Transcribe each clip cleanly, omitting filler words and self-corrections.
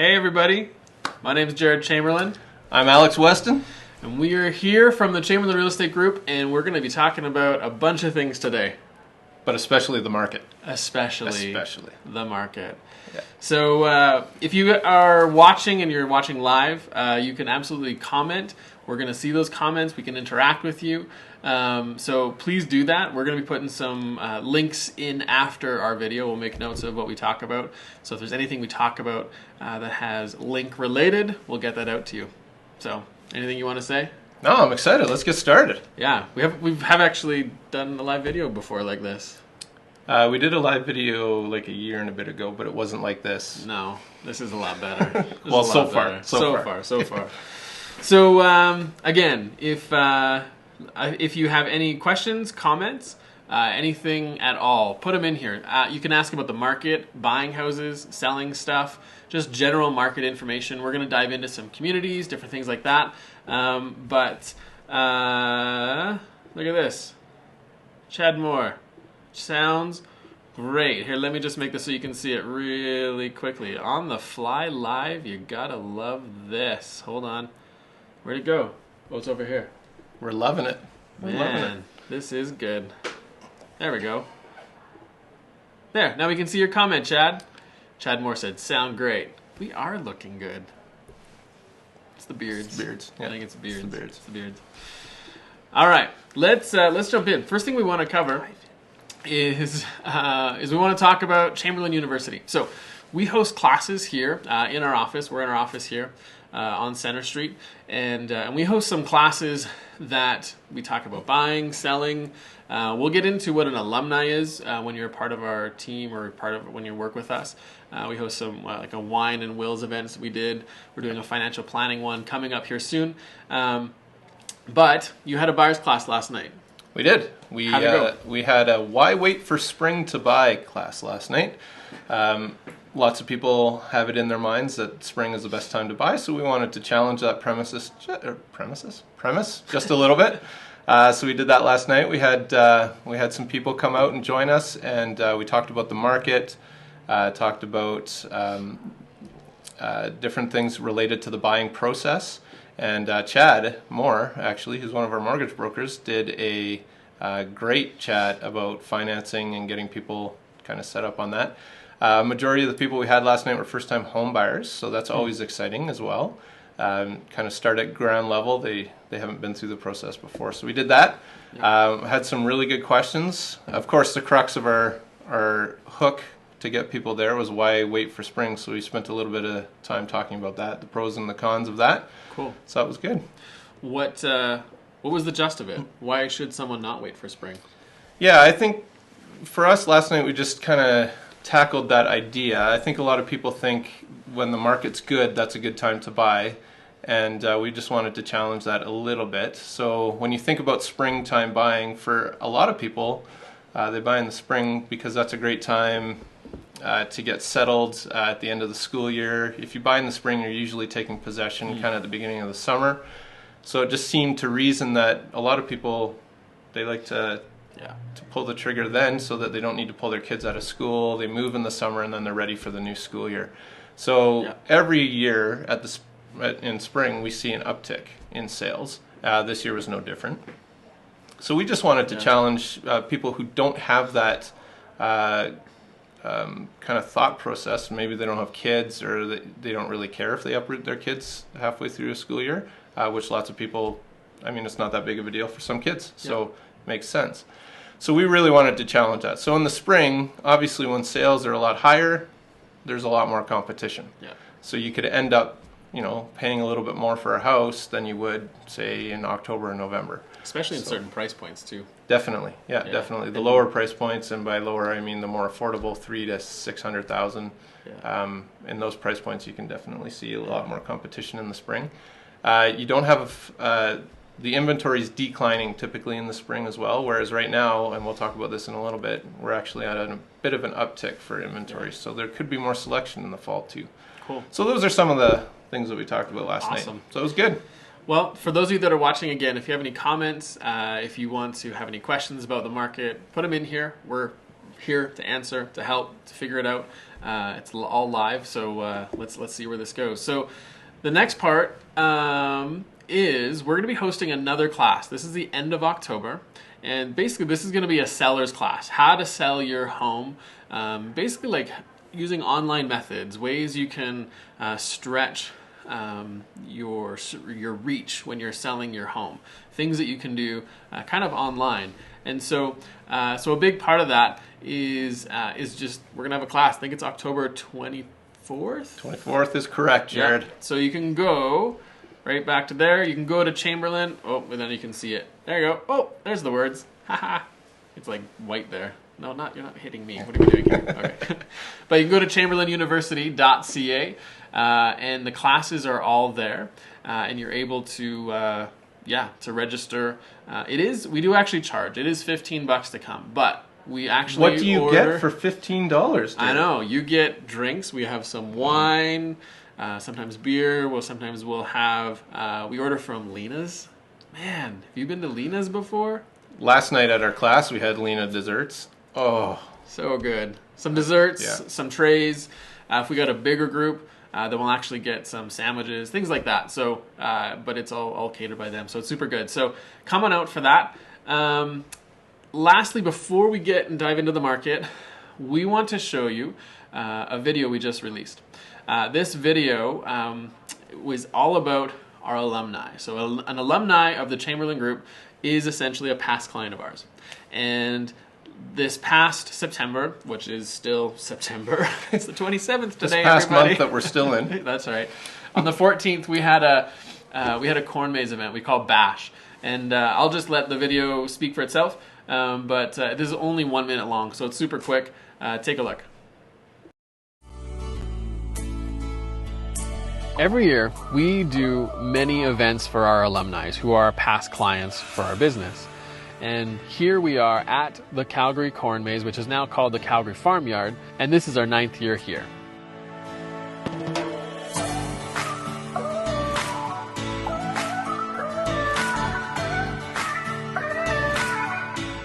Hey everybody, my name is Jared Chamberlain. I'm Alex Weston. And we are here from the Chamberlain Real Estate Group, and we're going to be talking about a bunch of things today. But especially the market. Especially the market. Yeah. So if you are watching and you're watching live, you can absolutely comment. We're going to see those comments. We can interact with you. So please do that. We're going to be putting some links in after our video. We'll make notes of what we talk about. So if there's anything we talk about that has link related, we'll get that out to you. So anything you want to say? No, I'm excited. Let's get started. Yeah, we have actually done a live video before like this. We did a live video like a year and a bit ago, but it wasn't like this. No, this is a lot better. Well, so far. So again, if you have any questions, comments, anything at all, put them in here. You can ask about the market, buying houses, selling stuff, just general market information. We're going to dive into some communities, different things like that. But look at this. Chad Moore. Sounds great. Here, let me just make this so you can see it really quickly. On the fly live, you gotta love this. Hold on. Where'd it go? Oh, it's over here. We're loving it. Man, this is good. There we go. There, now we can see your comment, Chad. Chad Moore said, sound great. We are looking good. It's the beards. It's the beards. Yeah. I think it's the beards. It's the beards. All right, let's jump in. First thing we want to cover is we want to talk about Chamberlain University. So we host classes here in our office. We're in our office here on Center Street, and we host some classes that we talk about buying, selling. We'll get into what an alumni is when you're a part of our team or part of when you work with us. We host some like a wine and wills events we did. We're doing a financial planning one coming up here soon. But you had a buyer's class last night. We did. How'd it go? We had a why wait for spring to buy class last night. Lots of people have it in their minds that spring is the best time to buy, so we wanted to challenge that premise just a little bit. So we did that last night. We had some people come out and join us, and we talked about the market, talked about different things related to the buying process. And Chad Moore, actually, who's one of our mortgage brokers, did a great chat about financing and getting people kind of set up on that. Majority of the people we had last night were first-time home buyers, so that's always exciting as well. Kind of start at ground level. They haven't been through the process before, so we did that. Had some really good questions. Of course, the crux of our hook to get people there was why wait for spring, so we spent a little bit of time talking about that, the pros and the cons of that. Cool. So that was good. What was the gist of it? Why should someone not wait for spring? Yeah, I think for us last night we just kind of tackled that idea. I think a lot of people think when the market's good, that's a good time to buy. And we just wanted to challenge that a little bit. So when you think about springtime buying, for a lot of people, they buy in the spring because that's a great time to get settled at the end of the school year. If you buy in the spring, you're usually taking possession kind of at the beginning of the summer. So it just seemed to reason that a lot of people, they like to pull the trigger then so that they don't need to pull their kids out of school. They move in the summer and then they're ready for the new school year. So every year in spring, we see an uptick in sales. This year was no different. So we just wanted to challenge people who don't have that kind of thought process. Maybe they don't have kids, or they don't really care if they uproot their kids halfway through a school year, which lots of people, I mean, it's not that big of a deal for some kids, so it makes sense. So we really wanted to challenge that. So in the spring, obviously when sales are a lot higher, there's a lot more competition. Yeah. So you could end up, paying a little bit more for a house than you would, say, in October or November. Especially in certain price points too. Definitely, definitely. The lower price points, and by lower I mean the more affordable, $300,000 to $600,000. In those price points, you can definitely see a lot more competition in the spring. You don't have the inventory is declining typically in the spring as well. Whereas right now, and we'll talk about this in a little bit, we're actually at a bit of an uptick for inventory. So there could be more selection in the fall too. Cool. So those are some of the things that we talked about last night. So it was good. Well, for those of you that are watching, again, if you have any comments, if you want to have any questions about the market, put them in here. We're here to answer, to help, to figure it out. It's all live, so let's see where this goes. So the next part is we're going to be hosting another class. This is the end of October, and basically this is going to be a seller's class, how to sell your home, basically like using online methods, ways you can stretch your reach when you're selling your home, things that you can do kind of online. And so a big part of that is just we're gonna have a class. I think it's October 24th. 24th is correct, Jared. Yeah. So you can go right back to there. You can go to Chamberlain. Oh, and then you can see it. There you go. Oh, there's the words. Haha. It's like white there. No, you're not hitting me. What are we doing here? Okay. But you can go to chamberlainuniversity.ca, and the classes are all there, and you're able to register. We do actually charge. It is $15 to come, but we actually What do you get for $15? I know. You get drinks. We have some wine, sometimes beer. Sometimes we'll have, we order from Lena's. Man, have you been to Lena's before? Last night at our class, we had Lena desserts. Oh, so good. Some desserts, Yeah. some trays. If we got a bigger group, then we'll actually get some sandwiches, things like that. So, but it's all catered by them, so it's super good. So come on out for that. Lastly, before we get and dive into the market, we want to show you a video we just released. This video was all about our alumni. So an alumni of the Chamberlain Group is essentially a past client of ours. And this past September, which is still September, it's the 27th today, this past everybody. month that we're still in. That's right. On the 14th, we had a corn maze event we call Bash. And I'll just let the video speak for itself. But this is only 1 minute long, so it's super quick. Take a look. Every year, we do many events for our alumni who are past clients for our business. And here we are at the Calgary Corn Maze, which is now called the Calgary Farmyard, and this is our 9th year here.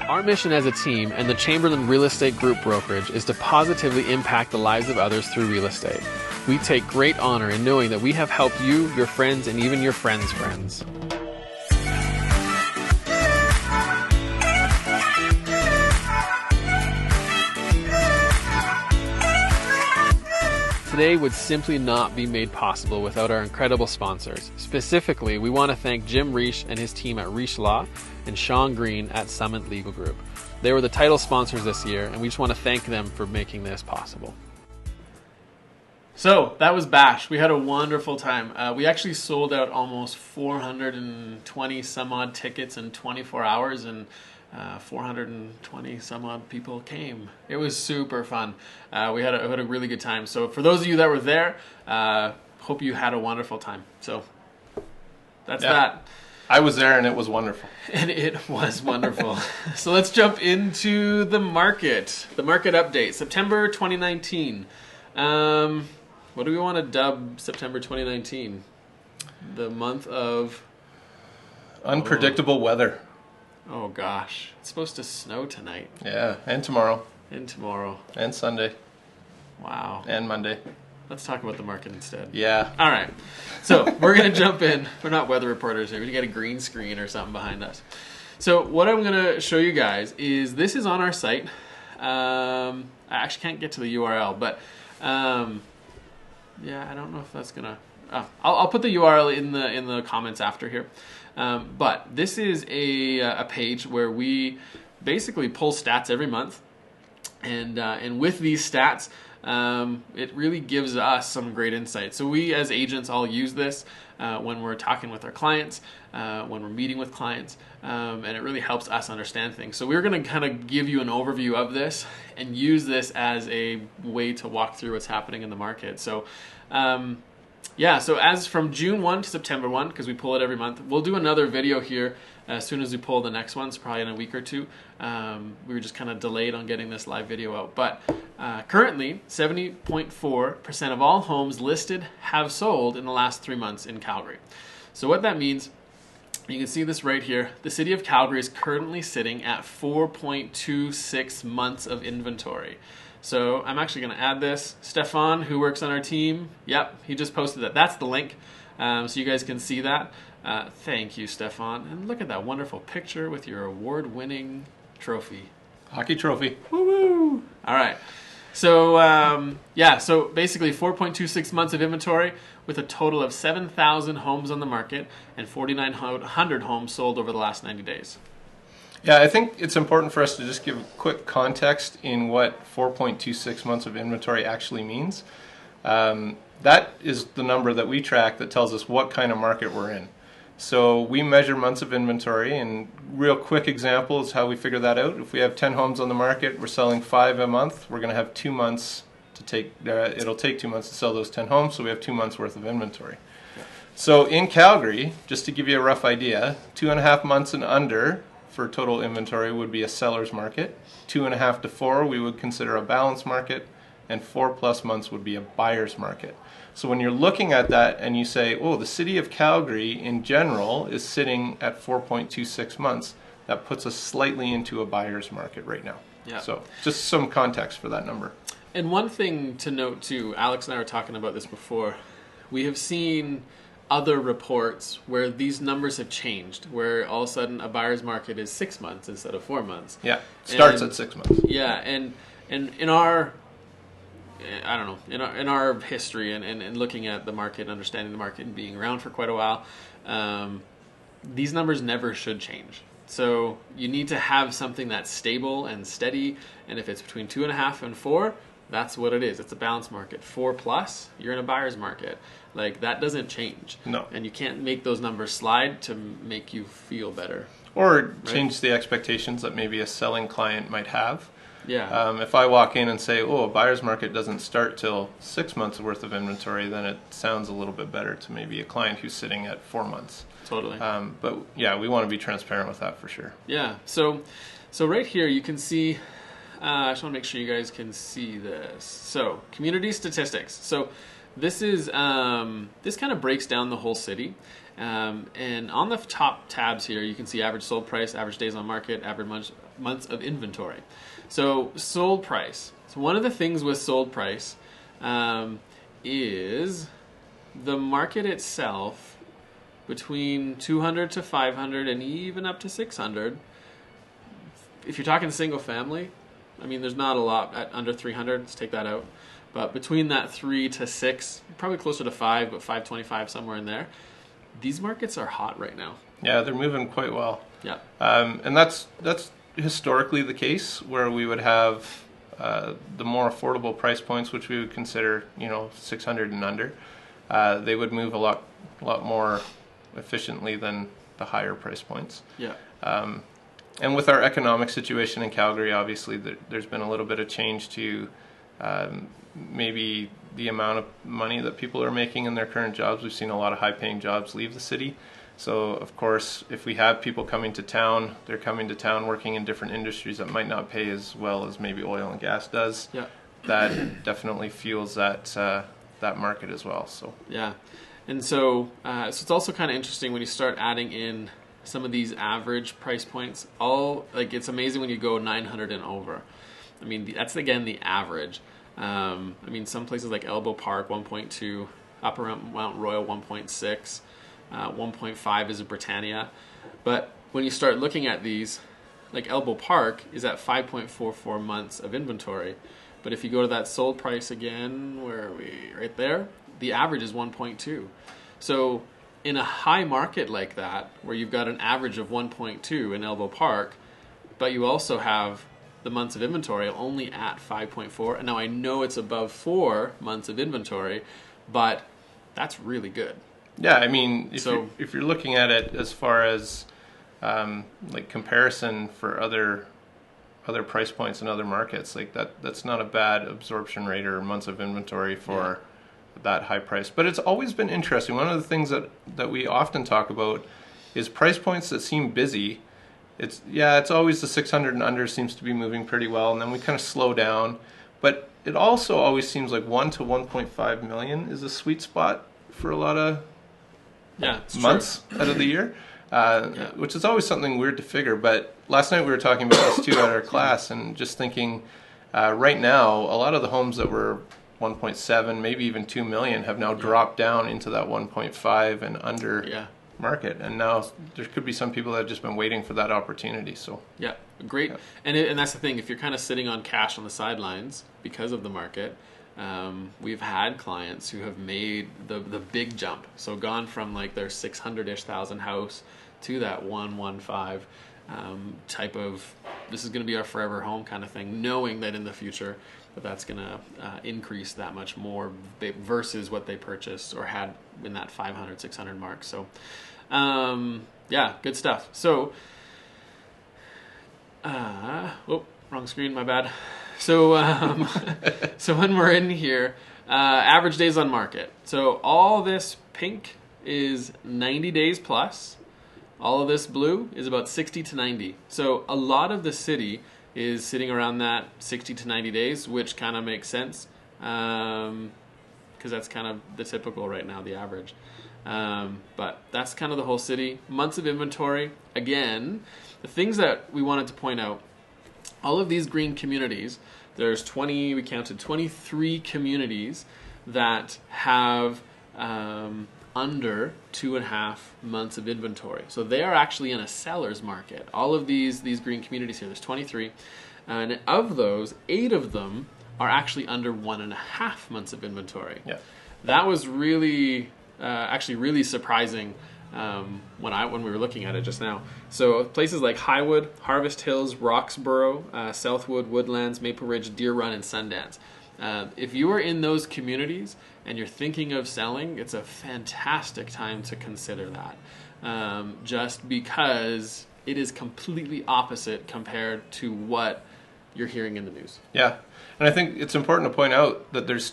Our mission as a team and the Chamberlain Real Estate Group Brokerage is to positively impact the lives of others through real estate. We take great honor in knowing that we have helped you, your friends, and even your friends' friends. Today would simply not be made possible without our incredible sponsors. Specifically, we want to thank Jim Reish and his team at Reish Law and Sean Green at Summit Legal Group. They were the title sponsors this year, and we just want to thank them for making this possible. So that was Bash. We had a wonderful time. We actually sold out almost 420 some odd tickets in 24 hours, and 420 some odd people came. It was super fun. We had a really good time. So for those of you that were there, hope you had a wonderful time. So that's that. I was there and it was wonderful. And it was wonderful. So let's jump into the market. The market update, September 2019. What do we want to dub September 2019? The month of Unpredictable weather. Oh gosh, it's supposed to snow tonight. Yeah, and tomorrow. And tomorrow. And Sunday. Wow. And Monday. Let's talk about the market instead. Yeah. All right. So we're going to jump in. We're not weather reporters here. We're going to get a green screen or something behind us. So what I'm going to show you guys is this is on our site. I actually can't get to the URL, but yeah, I don't know if that's going to... I'll put the URL in the comments after here. But this is a page where we basically pull stats every month, and with these stats, it really gives us some great insight. So we as agents all use this when we're talking with our clients, when we're meeting with clients, and it really helps us understand things. So we're going to kind of give you an overview of this and use this as a way to walk through what's happening in the market. So yeah, so as from June 1 to September 1, because we pull it every month, we'll do another video here as soon as we pull the next one, so probably in a week or two. We were just kind of delayed on getting this live video out. But currently, 70.4% of all homes listed have sold in the last 3 months in Calgary. So what that means You can see this right here. The city of Calgary is currently sitting at 4.26 months of inventory. So I'm actually going to add this. Stefan, who works on our team, yep, he just posted that. That's the link, so you guys can see that. Thank you, Stefan. And look at that wonderful picture with your award-winning trophy. Hockey trophy. Woo-woo! All right. So, yeah, so basically 4.26 months of inventory with a total of 7,000 homes on the market and 4,900 homes sold over the last 90 days. Yeah, I think it's important for us to just give quick context in what 4.26 months of inventory actually means. That is the number that we track that tells us what kind of market we're in. So we measure months of inventory, and real quick example is how we figure that out. If we have 10 homes on the market, we're selling 5 a month, we're going to have 2 months to take, it'll take 2 months to sell those 10 homes, so we have 2 months worth of inventory. Yeah. So in Calgary, just to give you a rough idea, 2.5 months and under for total inventory would be a seller's market. 2.5 to 4 we would consider a balanced market, and 4+ months would be a buyer's market. So when you're looking at that and you say, oh, the city of Calgary in general is sitting at 4.26 months, that puts us slightly into a buyer's market right now. Yeah. So just some context for that number. And one thing to note too, Alex and I were talking about this before, we have seen other reports where these numbers have changed, where all of a sudden a buyer's market is 6 months instead of 4 months. Yeah, starts at 6 months. Yeah, and in our, I don't know, in our history and looking at the market, understanding the market and being around for quite a while, these numbers never should change. So you need to have something that's stable and steady, and if it's between 2.5 and 4, that's what it is. It's a balanced market. 4+, you're in a buyer's market. Like, that doesn't change. No. And you can't make those numbers slide to make you feel better. Or change the expectations that maybe a selling client might have. Yeah. If I walk in and say, oh, a buyer's market doesn't start till 6 months worth of inventory, then it sounds a little bit better to maybe a client who's sitting at 4 months. Totally. But yeah, we want to be transparent with that for sure. Yeah. So right here you can see, I just want to make sure you guys can see this. So community statistics. So this is, this kind of breaks down the whole city. And on the top tabs here, you can see average sold price, average days on market, average months of inventory. So sold price. So one of the things with sold price is the market itself between 200 to 500 and even up to 600. If you're talking single family, I mean, there's not a lot at under 300. Let's take that out. But between that 3 to 6, probably closer to 5, but 525 somewhere in there. These markets are hot right now. Yeah, they're moving quite well. Yeah. And that's historically the case, where we would have the more affordable price points, which we would consider, 600 and under. They would move a lot more efficiently than the higher price points. Yeah. And with our economic situation in Calgary, obviously there's been a little bit of change to maybe the amount of money that people are making in their current jobs. We've seen a lot of high-paying jobs leave the city. So, of course, if we have people coming to town, they're coming to town working in different industries that might not pay as well as maybe oil and gas does. Yeah. That definitely fuels that market as well. So. Yeah. And so it's also kind of interesting when you start adding in some of these average price points. It's amazing when you go 900 and over. I mean, that's again the average. I mean, some places like Elbow Park 1.2, up around Mount Royal 1.6, 1.5 is a Britannia. But when you start looking at these, like Elbow Park is at 5.44 months of inventory. But if you go to that sold price again, where are we? Right there, the average is 1.2. So in a high market like that, where you've got an average of 1.2 in Elbow Park, but you also have the months of inventory only at 5.4. And now I know it's above 4 months of inventory, but that's really good. Yeah, I mean, if you're looking at it as far as like comparison for other price points in other markets, like that's not a bad absorption rate or months of inventory for that high price. But it's always been interesting. One of the things that we often talk about is price points that seem busy. It's always the 600 and under seems to be moving pretty well, and then we kind of slow down. But it also always seems like 1 to 1.5 million is a sweet spot for a lot of months out of the year. which is always something weird to figure. But last night we were talking about this too at our class, and just thinking, right now, a lot of the homes that were 1.7, maybe even 2 million, have now dropped down into that 1.5 and under market. And now there could be some people that have just been waiting for that opportunity. So yeah, great. And that's the thing. If you're kind of sitting on cash on the sidelines because of the market, we've had clients who have made the big jump. So gone from like their 600-ish thousand house to that 115 type of, this is going to be our forever home kind of thing, knowing that in the future that's going to increase that much more versus what they purchased or had in that 500, 600 mark. So yeah, good stuff. So wrong screen, my bad. So so when we're in here, average days on market. So all this pink is 90 days plus. All of this blue is about 60 to 90. So a lot of the city is sitting around that 60 to 90 days, which kind of makes sense because that's kind of the typical right now, the average. But that's kind of the whole city. Months of inventory. Again, the things that we wanted to point out, all of these green communities, there's we counted 23 communities that have under 2.5 months of inventory. So they are actually in a seller's market. All of these green communities here, there's 23. And of those, 8 of them are actually under 1.5 months of inventory. Yeah. That was really, actually really surprising when we were looking at it just now. So places like Highwood, Harvest Hills, Roxborough, Southwood, Woodlands, Maple Ridge, Deer Run, and Sundance. If you are in those communities and you're thinking of selling, it's a fantastic time to consider that. Just because it is completely opposite compared to what you're hearing in the news. Yeah, and I think it's important to point out that there's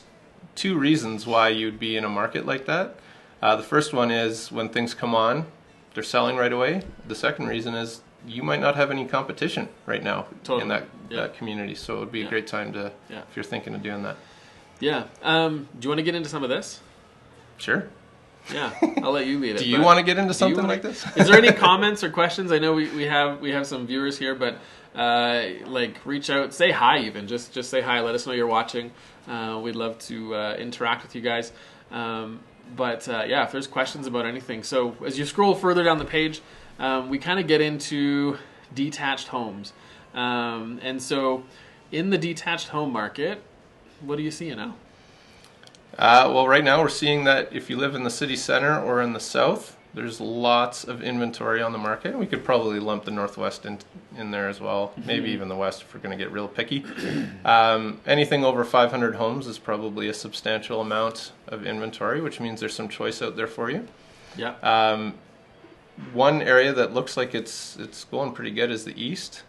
2 reasons why you'd be in a market like that. The first one is when things come on, they're selling right away. The second reason is you might not have any competition right now in that community. So it would be a great time to, if you're thinking of doing that. Yeah. Do you want to get into some of this? Sure. Yeah, I'll let you lead it. Do you want to get into something like this? Is there any comments or questions? I know we have some viewers here, but reach out, say hi even. Just say hi. Let us know you're watching. We'd love to interact with you guys. But if there's questions about anything. So as you scroll further down the page, we kind of get into detached homes. And so in the detached home market, what do you see now? Well, right now we're seeing that if you live in the city center or in the south, there's lots of inventory on the market. We could probably lump the Northwest in there as well, maybe even the West if we're going to get real picky. Anything over 500 homes is probably a substantial amount of inventory, which means there's some choice out there for you. Yeah. One area that looks like it's going pretty good is the East.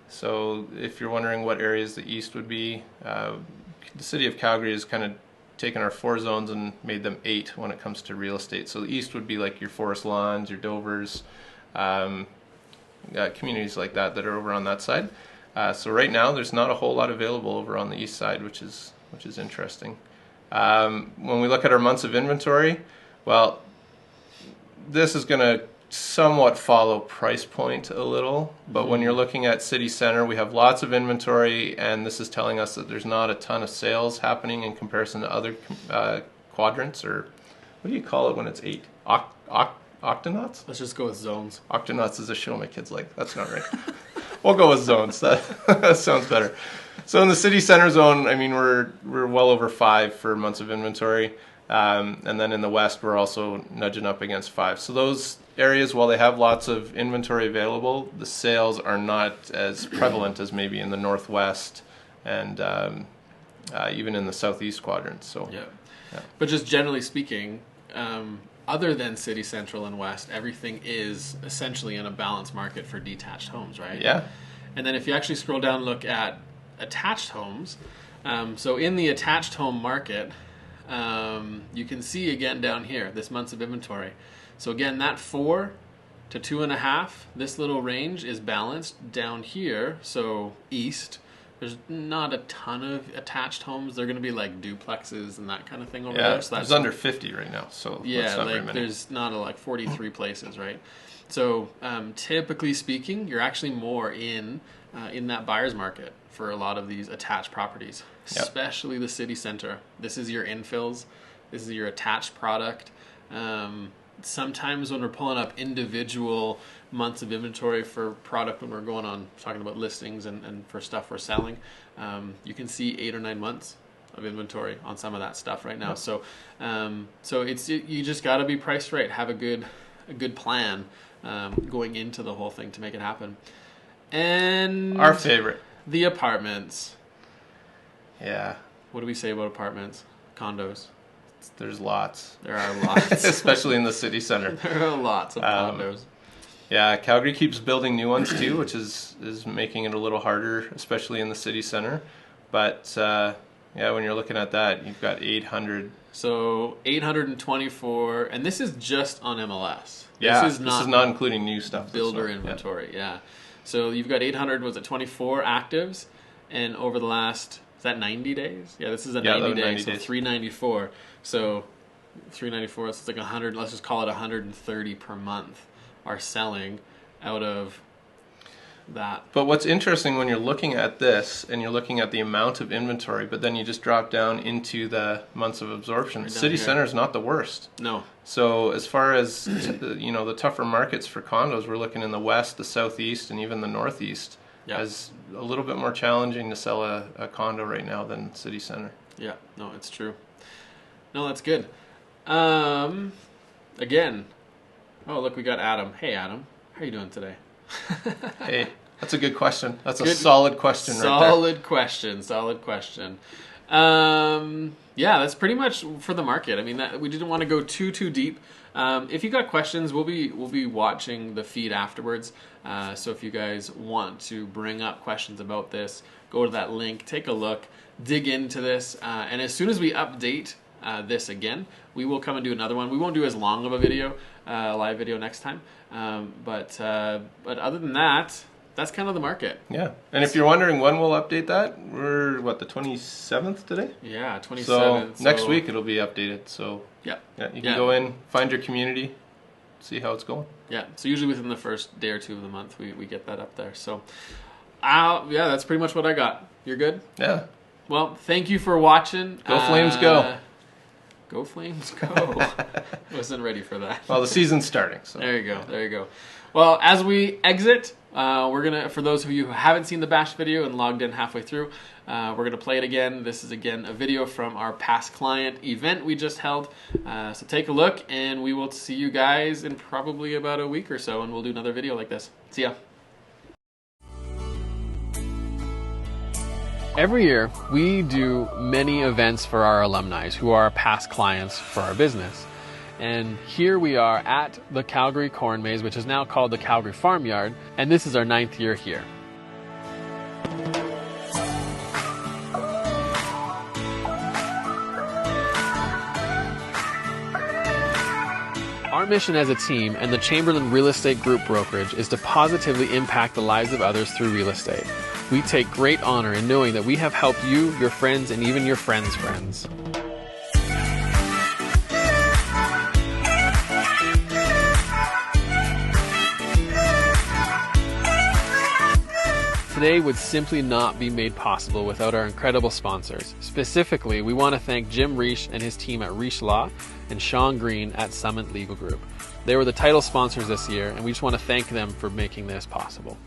So if you're wondering what areas the East would be, the city of Calgary has kind of taken our 4 zones and made them 8 when it comes to real estate. So the East would be like your Forest Lawns, your Dovers, communities like that are over on that side. So right now there's not a whole lot available over on the East side, which is interesting. When we look at our months of inventory, well, this is going to somewhat follow price point a little, but when you're looking at city center, we have lots of inventory, and this is telling us that there's not a ton of sales happening in comparison to other quadrants, or what do you call it when it's 8? Octonauts? Let's just go with zones. Octonauts is a show my kids like. That's not right. We'll go with zones. That sounds better. So in the city center zone, I mean, we're well over 5 for months of inventory. And then in the West, we're also nudging up against 5. So those areas, while they have lots of inventory available, the sales are not as prevalent as maybe in the Northwest and even in the Southeast quadrant. So, yeah. But just generally speaking, other than City Central and West, everything is essentially in a balanced market for detached homes, right? Yeah. And then if you actually scroll down and look at attached homes, so in the attached home market, you can see again down here, this months of inventory. So again, that 4 to 2.5, this little range is balanced down here. So East, there's not a ton of attached homes. They're going to be like duplexes and that kind of thing over there. So that's under 50 right now. So yeah, like there's not like 43 places, right? So typically speaking, you're actually more in that buyer's market for a lot of these attached properties, especially the city center. This is your infills. This is your attached product. Sometimes when we're pulling up individual months of inventory for product, when we're going on talking about listings and for stuff we're selling, you can see 8 or 9 months of inventory on some of that stuff right now. So you just got to be priced right, have a good plan going into the whole thing to make it happen. And our favorite, the apartments. Yeah. What do we say about apartments? Condos. There's lots. There are lots. Especially in the city center. There are lots of condos. Yeah, Calgary keeps building new ones too, which is making it a little harder, especially in the city center. But when you're looking at that, you've got 800. So 824, and this is just on MLS. Yeah, this is not including new stuff. Builder inventory, yeah. So you've got 800, was it 24 actives? And over the last, is that 90 days? Yeah, this is a 90 days, so 394. So 394, it's like 100, let's just call it 130 per month are selling out of that. But what's interesting when you're looking at this and you're looking at the amount of inventory, but then you just drop down into the months of absorption, city center is not the worst. No. So as far as the tougher markets for condos, we're looking in the west, the southeast, and even the northeast as a little bit more challenging to sell a condo right now than city center. Yeah, no, it's true. No, that's good. Again, oh look, we got Adam. Hey Adam, how are you doing today? Hey, that's a good question. That's a solid question right there. Solid question. Yeah, that's pretty much for the market. I mean, we didn't want to go too deep. If you got questions, we'll be watching the feed afterwards. So if you guys want to bring up questions about this, go to that link, take a look, dig into this, and as soon as we update this again, we will come and do another one. We won't do as long of a video, live video next time. But other than that, that's kind of the market. Yeah. And if you're wondering when we'll update that, we're the 27th today? Yeah, 27th. So next week it'll be updated. So yeah, you can go in, find your community, see how it's going. Yeah. So usually within the first day or two of the month, we get that up there. So that's pretty much what I got. You're good? Yeah. Well, thank you for watching. Go Flames, go. Go Flames, go. Wasn't ready for that. Well, the season's starting. So. There you go. Well, as we exit, we're going to, for those of you who haven't seen the bash video and logged in halfway through, we're going to play it again. This is, again, a video from our past client event we just held. So take a look, and we will see you guys in probably about a week or so, and we'll do another video like this. See ya. Every year, we do many events for our alumni who are past clients for our business. And here we are at the Calgary Corn Maze, which is now called the Calgary Farmyard, and this is our 9th year here. Our mission as a team and the Chamberlain Real Estate Group Brokerage is to positively impact the lives of others through real estate. We take great honor in knowing that we have helped you, your friends, and even your friends' friends. Today would simply not be made possible without our incredible sponsors. Specifically, we want to thank Jim Reish and his team at Reish Law and Sean Green at Summit Legal Group. They were the title sponsors this year, and we just want to thank them for making this possible.